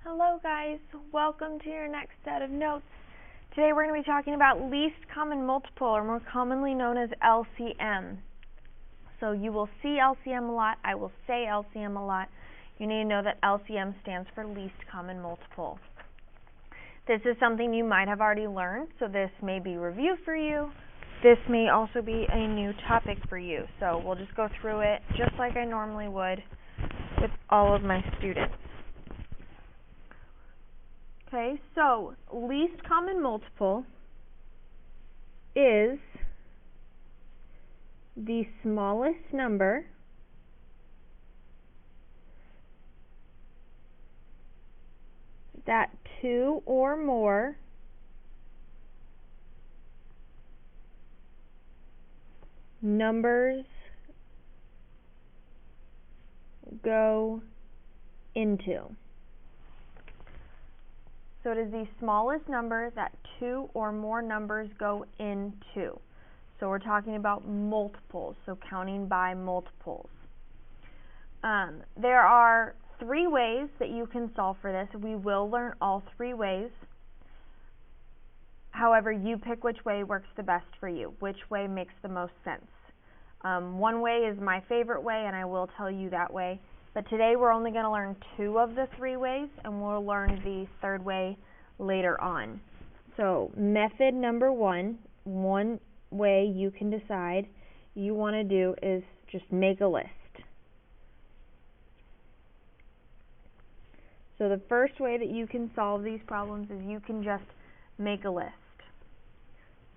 Hello guys, welcome to your next set of notes. Today we're going to be talking about least common multiple, or more commonly known as LCM. So you will see LCM a lot, I will say LCM a lot. You need to know that LCM stands for least common multiple. This is something you might have already learned, so this may be review for you. This may also be a new topic for you, so we'll just go through it just like I normally would with all of my students. Okay, so least common multiple is the smallest number that two or more numbers go into. So it is the smallest number that two or more numbers go into. So we're talking about multiples, so counting by multiples. There are three ways that you can solve for this. We will learn all three ways. However, you pick which way works the best for you, which way makes the most sense. One way is my favorite way, and I will tell you that way. But today we're only going to learn two of the three ways, and we'll learn the third way later on. So method number one way you can decide you want to do is just make a list. So the first way that you can solve these problems is you can just make a list.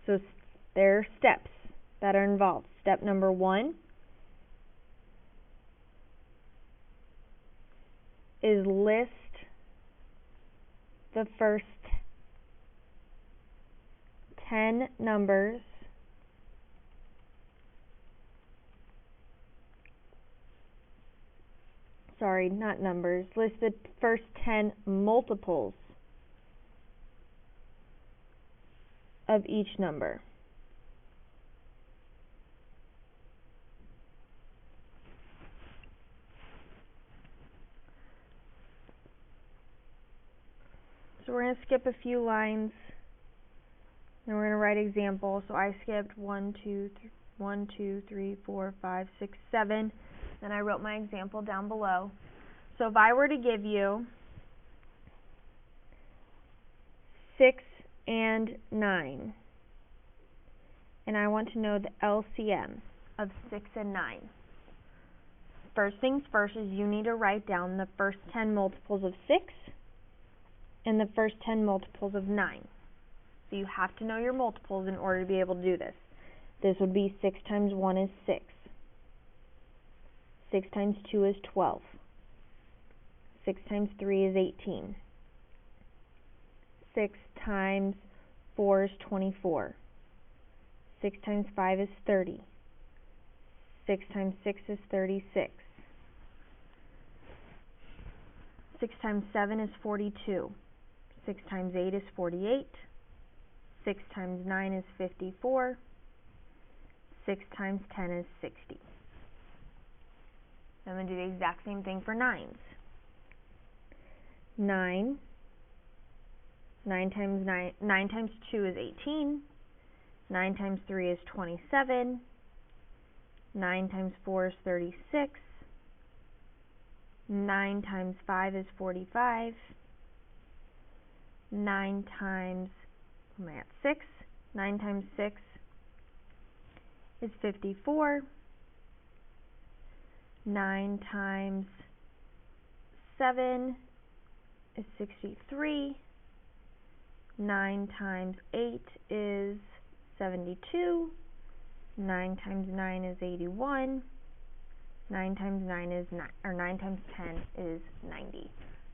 So there are steps that are involved. Step number one is list the first 10 numbers list the first 10 multiples of each number. So we're going to skip a few lines, and we're going to write examples. So I skipped 1, 2, 3, 4, 5, 6, 7, and I wrote my example down below. So if I were to give you 6 and 9, and I want to know the LCM of 6 and 9. First things first is you need to write down the first 10 multiples of 6 and the first 10 multiples of 9. So you have to know your multiples in order to be able to do this. This would be 6 times 1 is 6. 6 times 2 is 12. 6 times 3 is 18. 6 times 4 is 24. 6 times 5 is 30. 6 times 6 is 36. 6 times 7 is 42. 6 times 8 is 48. 6 times 9 is 54. 6 times 10 is 60. I'm going to do the exact same thing for 9s. 9 times 2 is 18. 9 times 3 is 27. 9 times 4 is 36. 9 times 5 is 45. 9 times 6. 9 times 6 is 54. 9 times 7 is 63. 9 times 8 is 72. 9 times 9 is 81. 9 times 9 is 9 times 10 is 90.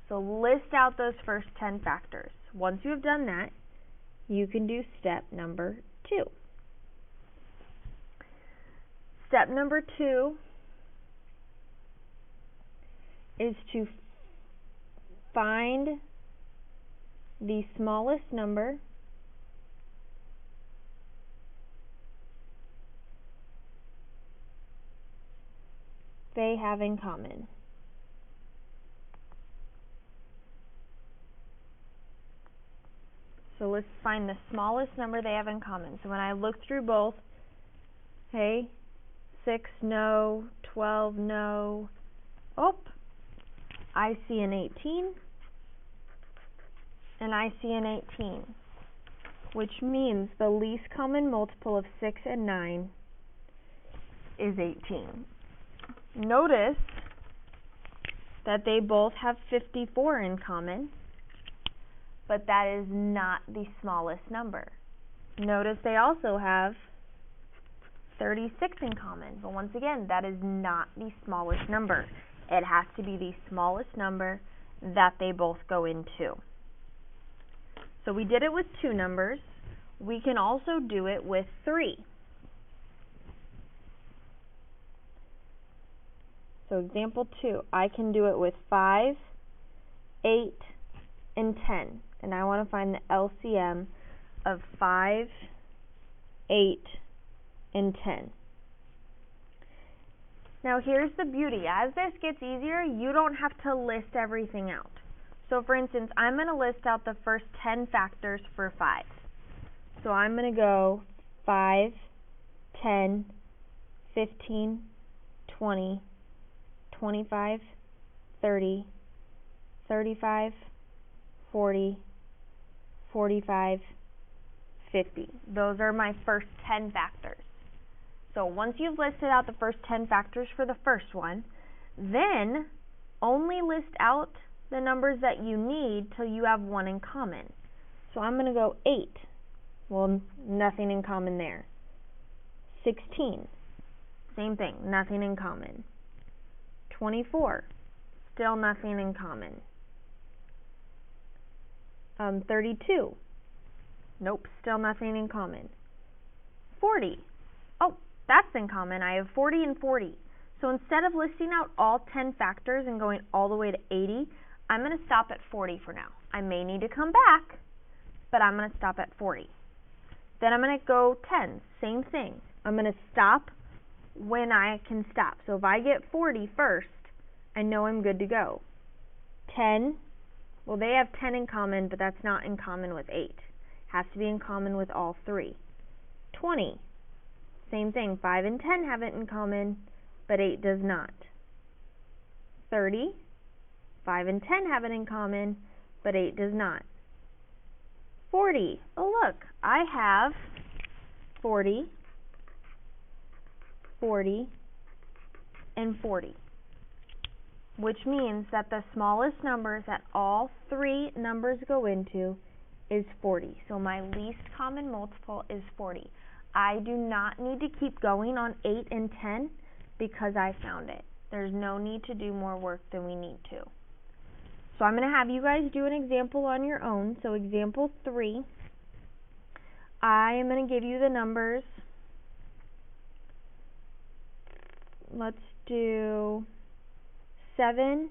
So list out those first 10 factors. Once you have done that, you can do step number 2. Step number 2 is to find the smallest number they have in common. So let's find the smallest number they have in common. So when I look through both, hey, 6, no, 12, no. Oh, I see an 18, and I see an 18, which means the least common multiple of 6 and 9 is 18. Notice that they both have 54 in common, but that is not the smallest number. Notice they also have 36 in common, but once again, that is not the smallest number. It has to be the smallest number that they both go into. So we did it with 2 numbers. We can also do it with 3. So example 2, I can do it with 5, 8, and 10. And I want to find the LCM of 5, 8, and 10. Now here's the beauty. As this gets easier, you don't have to list everything out. So for instance, I'm going to list out the first 10 factors for 5. So I'm going to go 5, 10, 15, 20, 25, 30, 35, 40, 45, 50. Those are my first 10 factors. So once you've listed out the first 10 factors for the first one, then only list out the numbers that you need till you have one in common. So I'm going to go 8. Well, nothing in common there. 16. Same thing, nothing in common. 24. Still nothing in common. 32. Nope, still nothing in common. 40. Oh, that's in common. I have 40 and 40. So instead of listing out all 10 factors and going all the way to 80, I'm going to stop at 40 for now. I may need to come back, but I'm going to stop at 40. Then I'm going to go 10. Same thing. I'm going to stop when I can stop. So if I get 40 first, I know I'm good to go. 10. Well, they have 10 in common, but that's not in common with 8. Has to be in common with all 3. 20. Same thing. 5 and 10 have it in common, but 8 does not. 30. 5 and 10 have it in common, but 8 does not. 40. Oh, look. I have 40, 40, and 40. Which means that the smallest numbers that all 3 numbers go into is 40. So my least common multiple is 40. I do not need to keep going on 8 and 10 because I found it. There's no need to do more work than we need to. So I'm going to have you guys do an example on your own. So example 3, I am going to give you the numbers. Let's do 7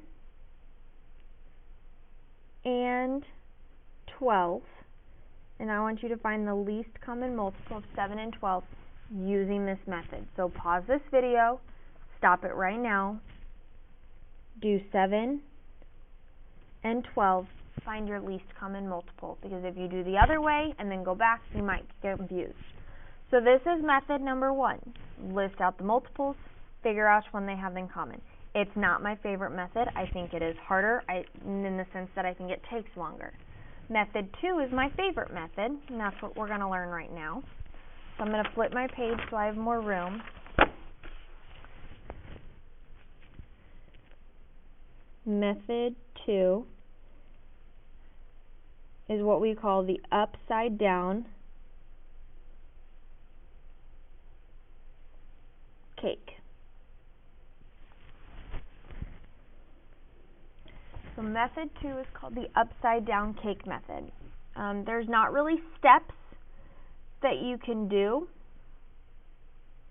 and 12. And I want you to find the least common multiple of 7 and 12 using this method. So pause this video, stop it right now, do 7 and 12, find your least common multiple, because if you do the other way and then go back, you might get confused. So this is method number 1. List out the multiples, figure out which one they have in common. It's not my favorite method. I think it is harder in the sense that I think it takes longer. Method 2 is my favorite method, and that's what we're going to learn right now. So I'm going to flip my page so I have more room. Method 2 is what we call the upside down cake. So method 2 is called the upside down cake method. There's not really steps that you can do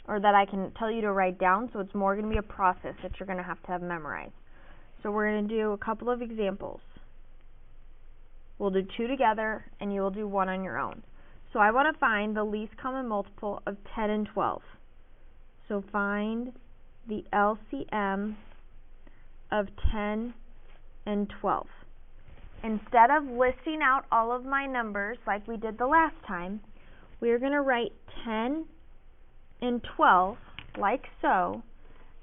or that I can tell you to write down, so it's more going to be a process that you're going to have memorized. So we're going to do a couple of examples. We'll do 2 together and you will do 1 on your own. So I want to find the least common multiple of 10 and 12. So find the LCM of 10 and 12. instead of listing out all of my numbers like we did the last time, we're going to write 10 and 12 like so,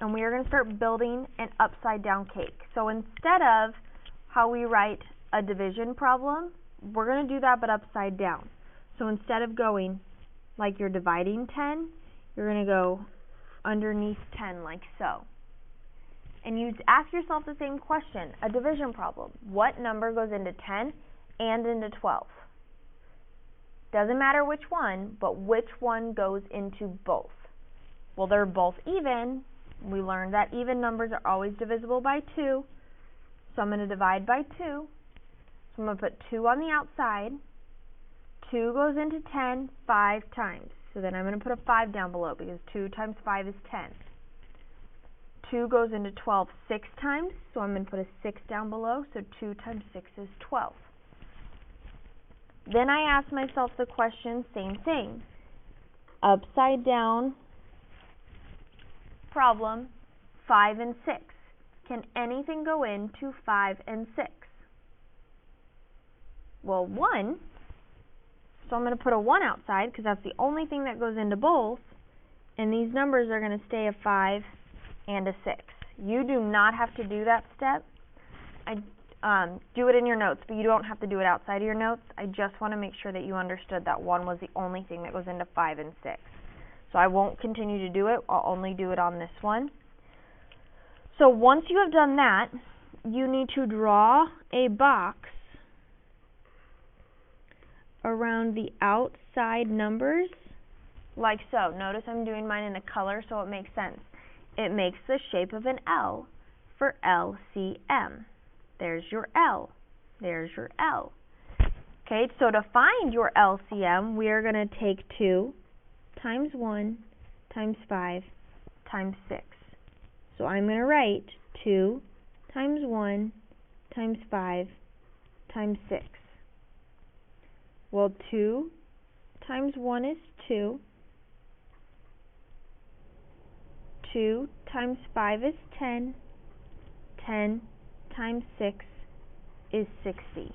and we are going to start building an upside down cake. So instead of how we write a division problem, we're going to do that but upside down. So instead of going like you're dividing 10, you're going to go underneath 10 like so. And you ask yourself the same question, a division problem. What number goes into 10 and into 12? Doesn't matter which one, but which one goes into both? Well, they're both even. We learned that even numbers are always divisible by 2. So I'm going to divide by 2. So I'm going to put 2 on the outside. 2 goes into 10 5 times. So then I'm going to put a 5 down below because 2 times 5 is 10. 2 goes into 12 6 times, so I'm going to put a 6 down below, so 2 times 6 is 12. Then I ask myself the question, same thing, upside down problem, 5 and 6. Can anything go into 5 and 6? Well, 1, so I'm going to put a 1 outside because that's the only thing that goes into both, and these numbers are going to stay a 5 and a 6. You do not have to do that step. I do it in your notes, but you don't have to do it outside of your notes. I just want to make sure that you understood that 1 was the only thing that goes into 5 and 6. So I won't continue to do it. I'll only do it on this one. So once you have done that, you need to draw a box around the outside numbers like so. Notice I'm doing mine in a color so it makes sense. It makes the shape of an L for LCM. There's your L. There's your L. Okay, so to find your LCM, we are going to take 2 times 1 times 5 times 6. So I'm going to write 2 times 1 times 5 times 6. Well, 2 times 1 is 2. 2 times 5 is 10. 10 times 6 is 60.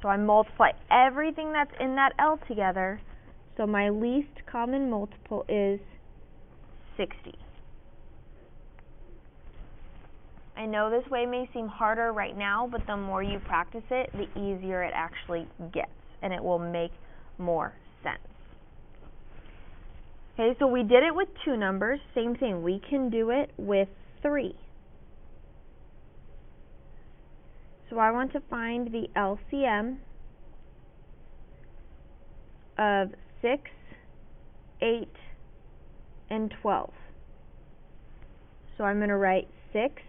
So I multiply everything that's in that L together. So my least common multiple is 60. I know this way may seem harder right now, but the more you practice it, the easier it actually gets, and it will make more sense. Okay, so we did it with 2 numbers. Same thing, we can do it with 3. So I want to find the LCM of 6, 8, and 12. So I'm going to write 6,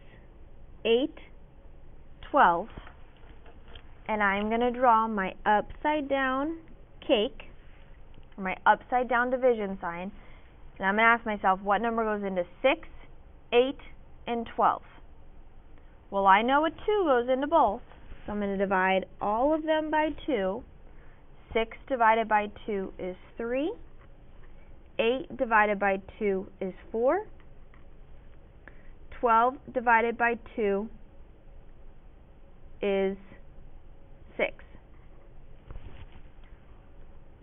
8, 12, and I'm going to draw my upside down cake, or my upside down division sign, and I'm going to ask myself what number goes into 6, 8, and 12. Well, I know a 2 goes into both, so I'm going to divide all of them by 2. 6 divided by 2 is 3. 8 divided by 2 is 4. 12 divided by 2 is 6.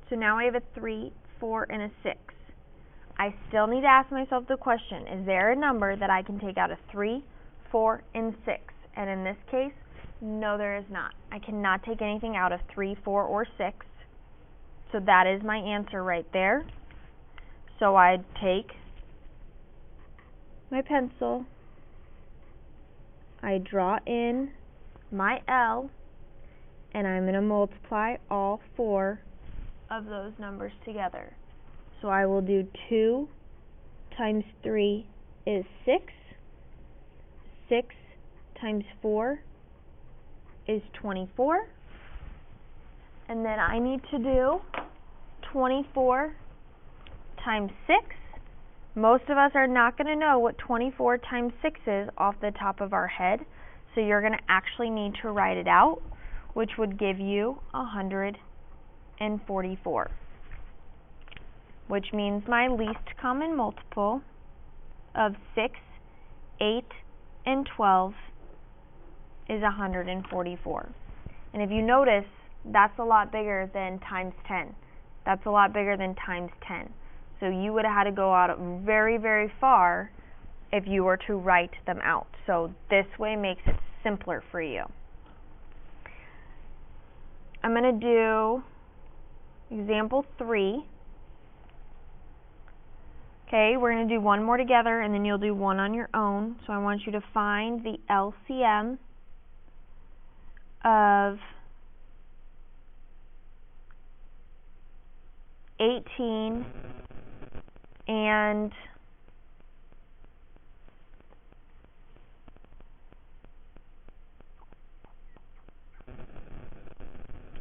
So now I have a 3, 4, and a 6. I still need to ask myself the question, is there a number that I can take out of 3, 4, and 6? And in this case, no, there is not. I cannot take anything out of 3, 4, or 6. So that is my answer right there. So I'd take my pencil, I draw in my L, and I'm going to multiply all 4 of those numbers together. So I will do 2 times 3 is 6. 6 times 4 is 24. And then I need to do 24 times 6. Most of us are not going to know what 24 times 6 is off the top of our head, so you're going to actually need to write it out, which would give you 144, which means my least common multiple of 6, 8, and 12 is 144. And if you notice, that's a lot bigger than times 10. That's a lot bigger than times 10. So you would have had to go out very, very far if you were to write them out. So this way makes it simpler for you. I'm going to do example 3. Okay, we're going to do one more together, and then you'll do one on your own. So I want you to find the LCM of 18 and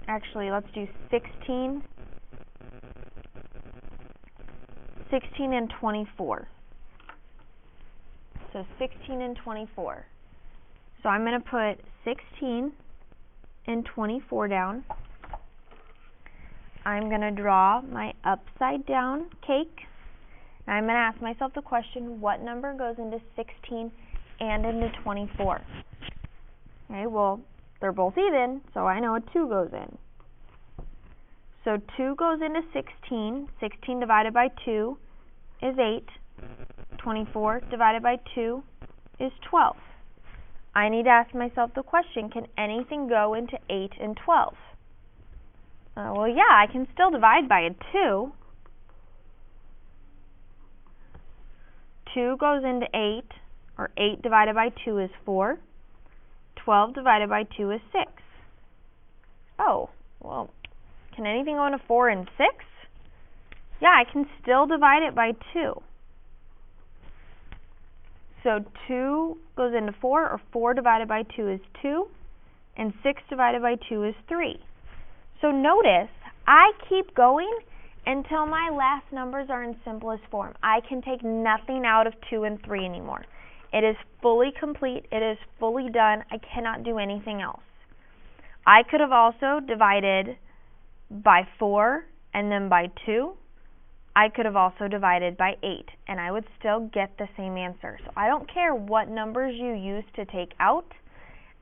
actually, let's do 16 and 24. So 16 and 24. So I'm going to put 16 and 24 down. I'm going to draw my upside down cake. And I'm going to ask myself the question, what number goes into 16 and into 24? Okay, well, they're both even, so I know a 2 goes in. So 2 goes into 16. 16 divided by 2 is 8. 24 divided by 2 is 12. I need to ask myself the question, can anything go into 8 and 12? Well, yeah, I can still divide by a 2. 2 goes into 8, or 8 divided by 2 is 4. 12 divided by 2 is 6. Oh, well, can anything go into 4 and 6? Yeah, I can still divide it by 2. So 2 goes into 4, or 4 divided by 2 is 2, and 6 divided by 2 is 3. So notice, I keep going until my last numbers are in simplest form. I can take nothing out of 2 and 3 anymore. It is fully complete. It is fully done. I cannot do anything else. I could have also divided by 4 and then by 2. I could have also divided by 8, and I would still get the same answer. So I don't care what numbers you use to take out,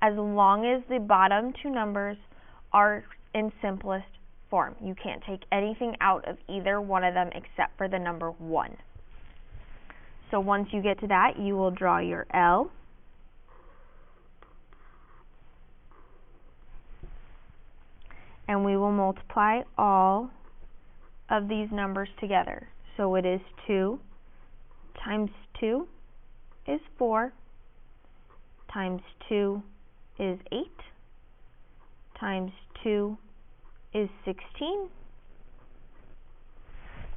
as long as the bottom 2 numbers are in simplest form. You can't take anything out of either one of them except for the number 1. So once you get to that, you will draw your L. And we will multiply all of these numbers together. So it is 2 times 2 is 4, times 2 is 8, times 2 is 16,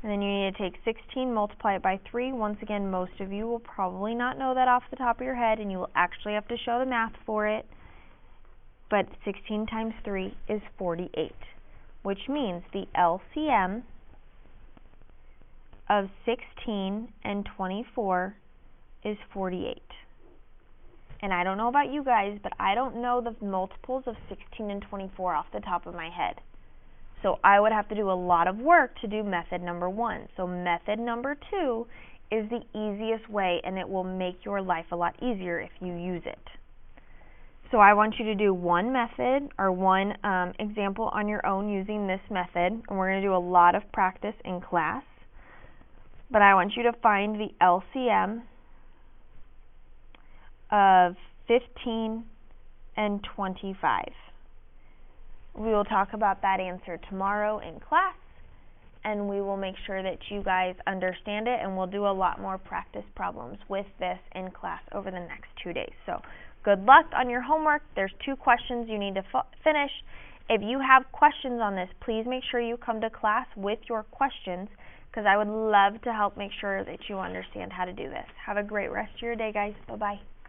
and then you need to take 16, multiply it by 3. Once again, most of you will probably not know that off the top of your head, and you will actually have to show the math for it. But 16 times 3 is 48, which means the LCM of 16 and 24 is 48. And I don't know about you guys, but I don't know the multiples of 16 and 24 off the top of my head. So I would have to do a lot of work to do method number 1. So method number 2 is the easiest way, and it will make your life a lot easier if you use it. So I want you to do one method or one example on your own using this method, and we're going to do a lot of practice in class. But I want you to find the LCM of 15 and 25. We will talk about that answer tomorrow in class, and we will make sure that you guys understand it, and we'll do a lot more practice problems with this in class over the next 2 days. So good luck on your homework. There's 2 questions you need to finish. If you have questions on this, please make sure you come to class with your questions, because I would love to help make sure that you understand how to do this. Have a great rest of your day, guys. Bye-bye.